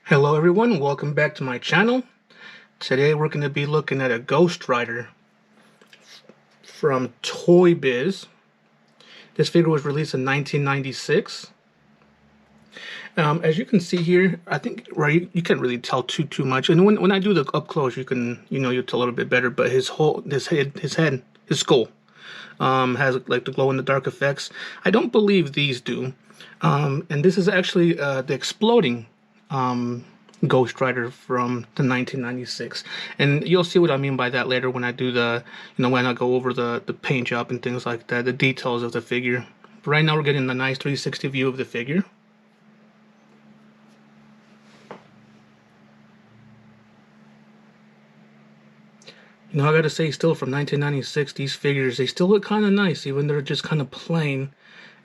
Hello everyone, welcome back to my channel. Today we're going to be looking at a Ghost Rider from Toybiz. This figure was released in 1996. As you can see here, I think you can't really tell too much. And when I do the up close, you can you'll tell a little bit better. But his skull has like the glow in the dark effects. I don't believe these do. And this is actually the exploding Ghost Rider from the 1996, and you'll see what I mean by that later when I do when I go over the paint job and things like that, the details of the figure. But right now we're getting a nice 360 view of the figure. I gotta say, still from 1996, these figures, they still look kind of nice, even though they're just kind of plain.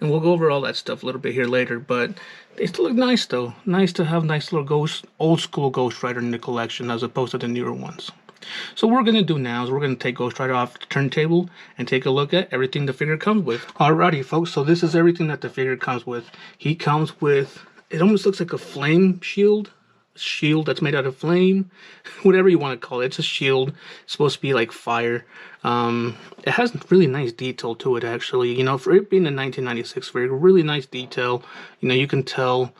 And we'll go over all that stuff a little bit here later, but they still look nice though. Nice to have nice little old school Ghost Rider in the collection as opposed to the newer ones. So what we're going to do now is we're going to take Ghost Rider off the turntable and take a look at everything the figure comes with. Alrighty folks, so this is everything that the figure comes with. He comes with, it almost looks like a flame shield that's made out of flame, whatever you want to call it. It's a shield. It's supposed to be like fire. It has really nice detail to it, actually. For it being a 1996 figure, really nice detail. You can tell.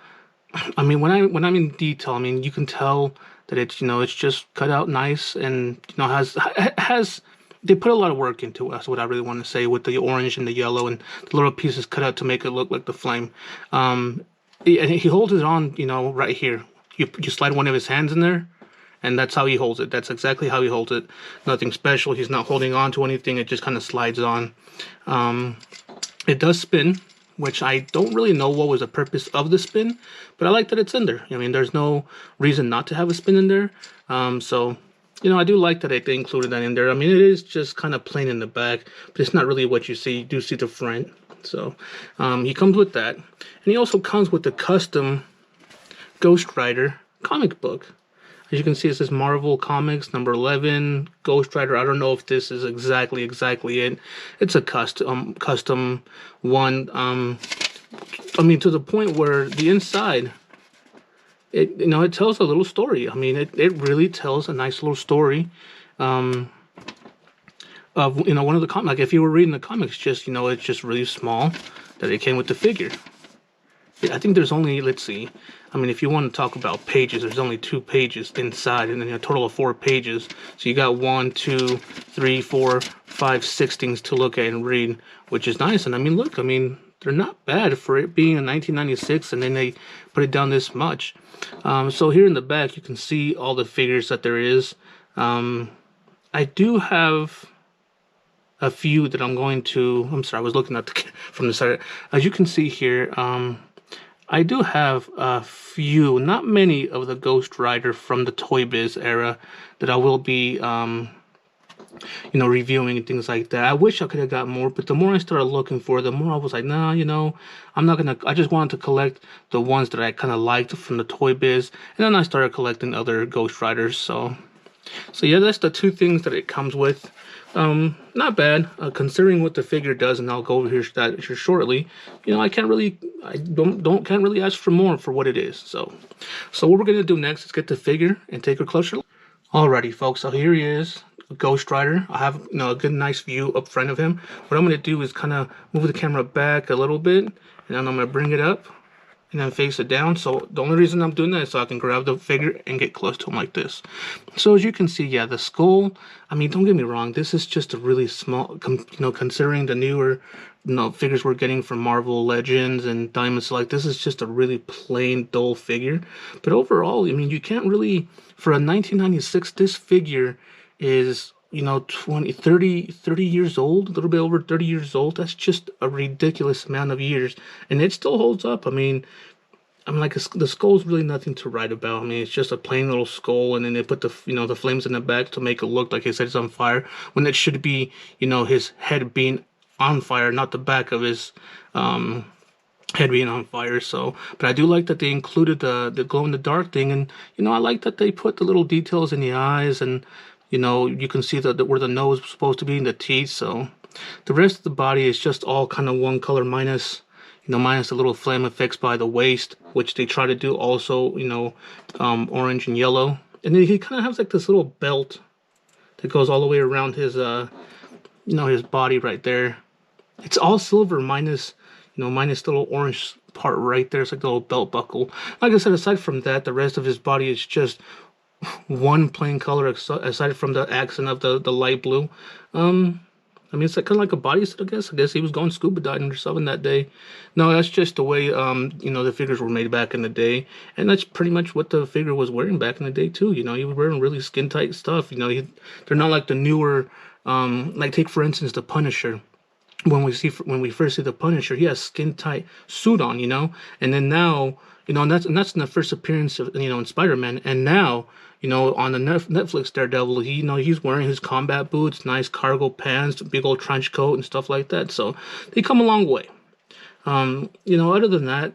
I mean, when I'm in detail, I mean, you can tell that it's it's just cut out nice, and has they put a lot of work into it. That's what I really want to say, with the orange and the yellow and the little pieces cut out to make it look like the flame. And he holds it on, right here. You slide one of his hands in there, and that's how he holds it. That's exactly how he holds it. Nothing special. He's not holding on to anything. It just kind of slides on. It does spin, which I don't really know what was the purpose of the spin, but I like that it's in there. I mean, there's no reason not to have a spin in there. So, I do like that they included that in there. I mean, it is just kind of plain in the back, but it's not really what you see. You do see the front. So, he comes with that. And he also comes with the custom Ghost Rider comic book. As you can see, it says Marvel Comics number 11 Ghost Rider. I don't know if this is exactly it. It's a custom one. I mean, to the point where the inside, it tells a little story. I mean, it really tells a nice little story of one of the comics. Like if you were reading the comics, it's just really small that it came with the figure. I think there's only, let's see, I mean, if you want to talk about pages, there's only 2 pages inside, and then a total of 4 pages. So you got 1, 2, 3, 4, 5, 6 things to look at and read, which is nice. And I mean, look, I mean, they're not bad for it being in 1996, and then they put it down this much. So here in the back, you can see all the figures that there is. I do have a few that I'm going to, I'm sorry, I was looking at from the side. As you can see here, I do have a few, not many, of the Ghost Rider from the Toybiz era that I will be, reviewing and things like that. I wish I could have got more, but the more I started looking for it, the more I was like, nah, I'm not gonna. I just wanted to collect the ones that I kind of liked from the Toybiz, and then I started collecting other Ghost Riders. So yeah, that's the 2 things that it comes with. Not bad, considering what the figure does, and I'll go over here shortly. Can't really ask for more for what it is. So what we're gonna do next is get the figure and take a closer look. Alrighty, folks. So here he is, Ghost Rider. I have a good, nice view up front of him. What I'm gonna do is kind of move the camera back a little bit, and then I'm gonna bring it up and then face it down. So the only reason I'm doing that is so I can grab the figure and get close to him like this. So as you can see, yeah, the skull, I mean, don't get me wrong, this is just a really small, considering the newer figures we're getting from Marvel Legends and Diamond Select, this is just a really plain, dull figure. But overall, I mean, you can't really, for a 1996, this figure is 30 years old, a little bit over 30 years old. That's just a ridiculous amount of years, and it still holds up. I mean, like, the skull's really nothing to write about. I mean, it's just a plain little skull, and then they put the the flames in the back to make it look like it said it's on fire, when it should be his head being on fire, not the back of his head being on fire. So, but I do like that they included the glow in the dark thing, and I like that they put the little details in the eyes, and you can see where the nose was supposed to be, in the teeth. So the rest of the body is just all kind of one color, minus minus the little flame effects by the waist, which they try to do also, orange and yellow. And then he kind of has like this little belt that goes all the way around his, his body right there. It's all silver minus, minus the little orange part right there. It's like the little belt buckle. Like I said, aside from that, the rest of his body is just one plain color, aside from the accent of the light blue. I mean, it's like, kind of like a bodysuit, I guess. I guess he was going scuba diving or something that day. No, that's just the way, the figures were made back in the day. And that's pretty much what the figure was wearing back in the day, too. He was wearing really skin-tight stuff. They're not like the newer, like, take, for instance, the Punisher. When we first see the Punisher, he has skin-tight suit on, And then now, and that's in the first appearance of, in Spider-Man. And now, on the Netflix Daredevil, he's wearing his combat boots, nice cargo pants, big old trench coat and stuff like that. So they come a long way. Other than that,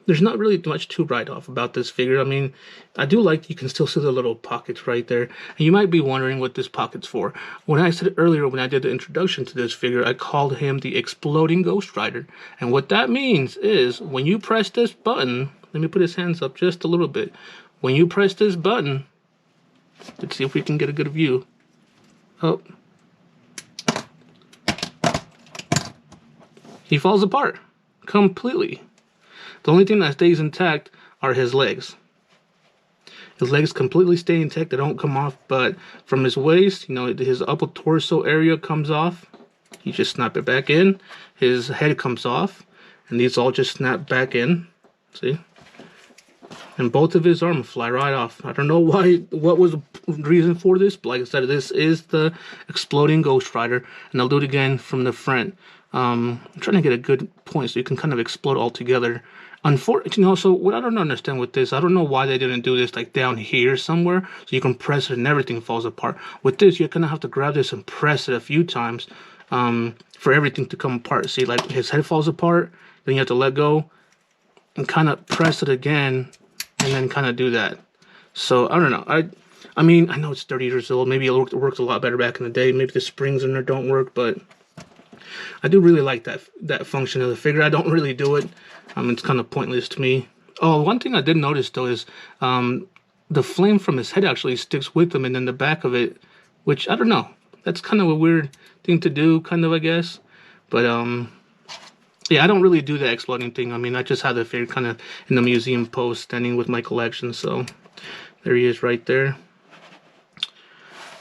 there's not really much to write off about this figure. I mean, I do like you can still see the little pockets right there. And you might be wondering what this pocket's for. When I said earlier, when I did the introduction to this figure, I called him the Exploding Ghost Rider. And what that means is when you press this button, let me put his hands up just a little bit. When you press this button, let's see if we can get a good view. Oh. He falls apart completely. The only thing that stays intact are his legs. His legs completely stay intact. They don't come off, but from his waist, his upper torso area comes off. You just snap it back in. His head comes off, and these all just snap back in. See? And both of his arms fly right off. I don't know what was the reason for this, but like I said, this is the Exploding Ghost Rider, and I'll do it again from the front. I'm trying to get a good point so you can kind of explode all together. Unfortunately, so what I don't understand with this, I don't know why they didn't do this like down here somewhere, so you can press it and everything falls apart. With this, you're gonna have to grab this and press it a few times for everything to come apart. See, like his head falls apart, then you have to let go and kind of press it again, and then kind of do that. So I don't know. I mean, I know it's 30 years old. Maybe it worked a lot better back in the day. Maybe the springs in there don't work, but I do really like that function of the figure. I don't really do it. It's kind of pointless to me. Oh, one thing I did notice though is the flame from his head actually sticks with him, and then the back of it, which I don't know. That's kind of a weird thing to do, kind of, I guess. But yeah, I don't really do the exploding thing. I mean, I just have the figure kind of in the museum post, standing with my collection. So there he is right there.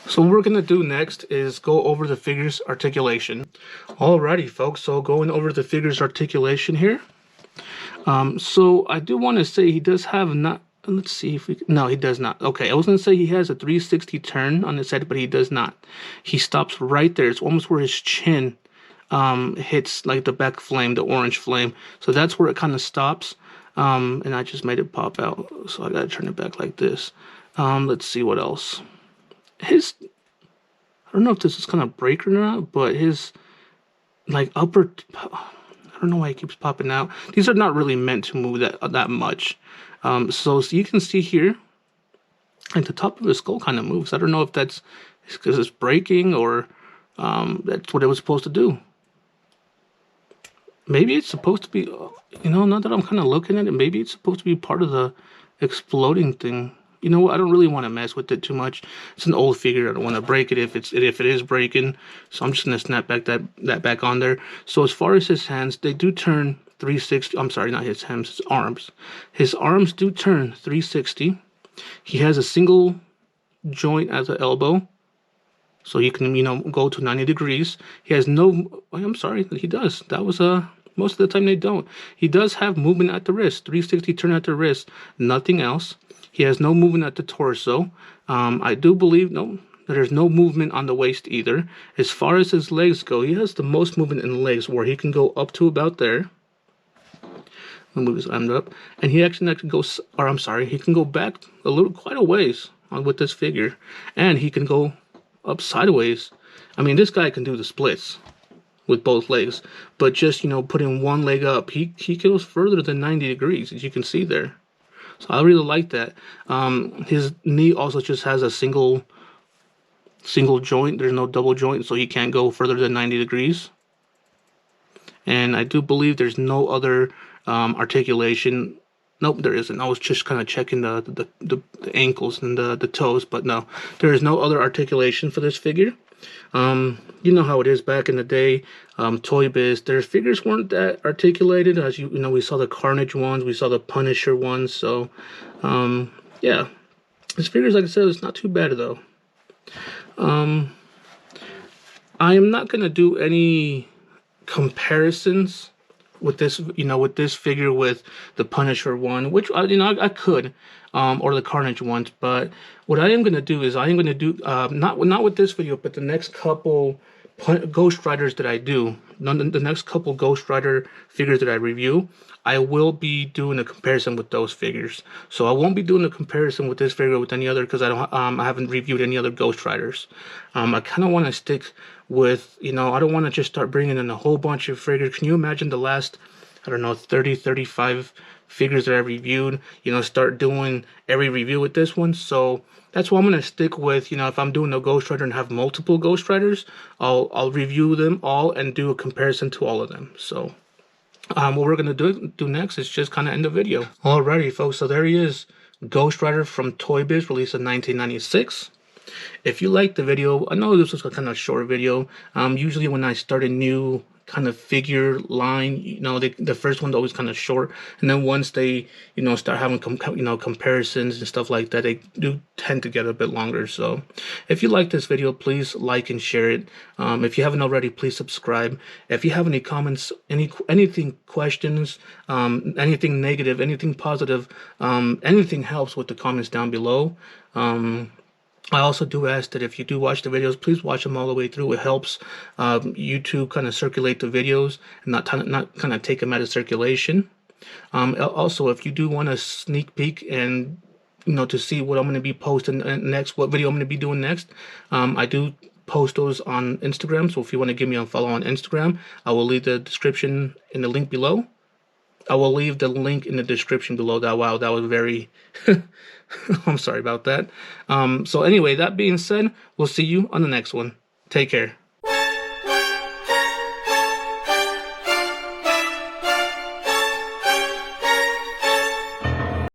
So what we're going to do next is go over the figure's articulation. Alrighty, folks, so going over the figure's articulation here. So I do want to say he does have not, let's see if we can, no, he does not. Okay, I was going to say he has a 360 turn on his head, but he does not. He stops right there. It's almost where his chin hits like the back flame, the orange flame. So that's where it kind of stops. And I just made it pop out, so I got to turn it back like this. Let's see what else. I don't know if this is kind of break or not, but his like upper, I don't know why it keeps popping out. These are not really meant to move that much. So you can see here, like the top of his skull kind of moves. I don't know if that's because it's breaking or that's what it was supposed to do. Maybe it's supposed to be, now that I'm kind of looking at it, maybe it's supposed to be part of the exploding thing. You know what? I don't really want to mess with it too much. It's an old figure. I don't want to break it if it is breaking. So I'm just gonna snap back that back on there. So as far as his hands, they do turn 360. I'm sorry, not his hands, his arms. His arms do turn 360. He has a single joint at the elbow, so he can go to 90 degrees. He has no. I'm sorry, he does. That was most of the time they don't. He does have movement at the wrist, 360 turn at the wrist, nothing else. He has no movement at the torso. I do believe there's no movement on the waist either. As far as his legs go, he has the most movement in the legs, where he can go up to about there. I'll move his arm up, and he actually goes. Or I'm sorry, he can go back quite a ways with this figure, and he can go up sideways. I mean, this guy can do the splits with both legs, but just putting one leg up, he goes further than 90 degrees, as you can see there. So I really like that. His knee also just has a single joint. There's no double joint, so he can't go further than 90 degrees. and I do believe there's no other articulation. Nope, there isn't. I was just kind of checking the ankles and the toes, but no, there is no other articulation for this figure. You know how it is back in the day. Toybiz, their figures weren't that articulated. As you know, we saw the Carnage ones, we saw the Punisher ones. So, yeah, this figures, like I said, it's not too bad though. I am not gonna do any comparisons with this, with this figure with the Punisher one, which I could, or the Carnage ones. But what I am gonna do is I am gonna do not with this video, but the next couple Ghost Riders that I do, the next couple Ghost Rider figures that I review, I will be doing a comparison with those figures. So I won't be doing a comparison with this figure with any other, because I haven't reviewed any other Ghost Riders. I kind of want to stick with, I don't want to just start bringing in a whole bunch of figures. Can you imagine the last, I don't know, 30, 35 figures that I reviewed, start doing every review with this one? So that's why I'm going to stick with, if I'm doing a Ghost Rider and have multiple Ghost Riders, I'll review them all and do a comparison to all of them. So what we're going to do next is just kind of end the video. Alrighty, folks, so there he is, Ghost Rider from Toybiz, released in 1996. If you liked the video, I know this was a kind of short video. Usually when I start a new kind of figure line, the first one's always kind of short, and then once they start having comparisons and stuff like that, they do tend to get a bit longer. So if you like this video, please like and share it. If you haven't already, please subscribe. If you have any comments, anything, questions, anything negative, anything positive, anything helps with the comments down below. I also do ask that if you do watch the videos, please watch them all the way through. It helps YouTube kind of circulate the videos and not kind of take them out of circulation. Also, if you do want a sneak peek and to see what I'm going to be posting next, what video I'm going to be doing next, I do post those on Instagram. So if you want to give me a follow on Instagram, I will leave the description in the link below. I will leave the link in the description below. That was very I'm sorry about that. So anyway, that being said, we'll see you on the next one. Take care.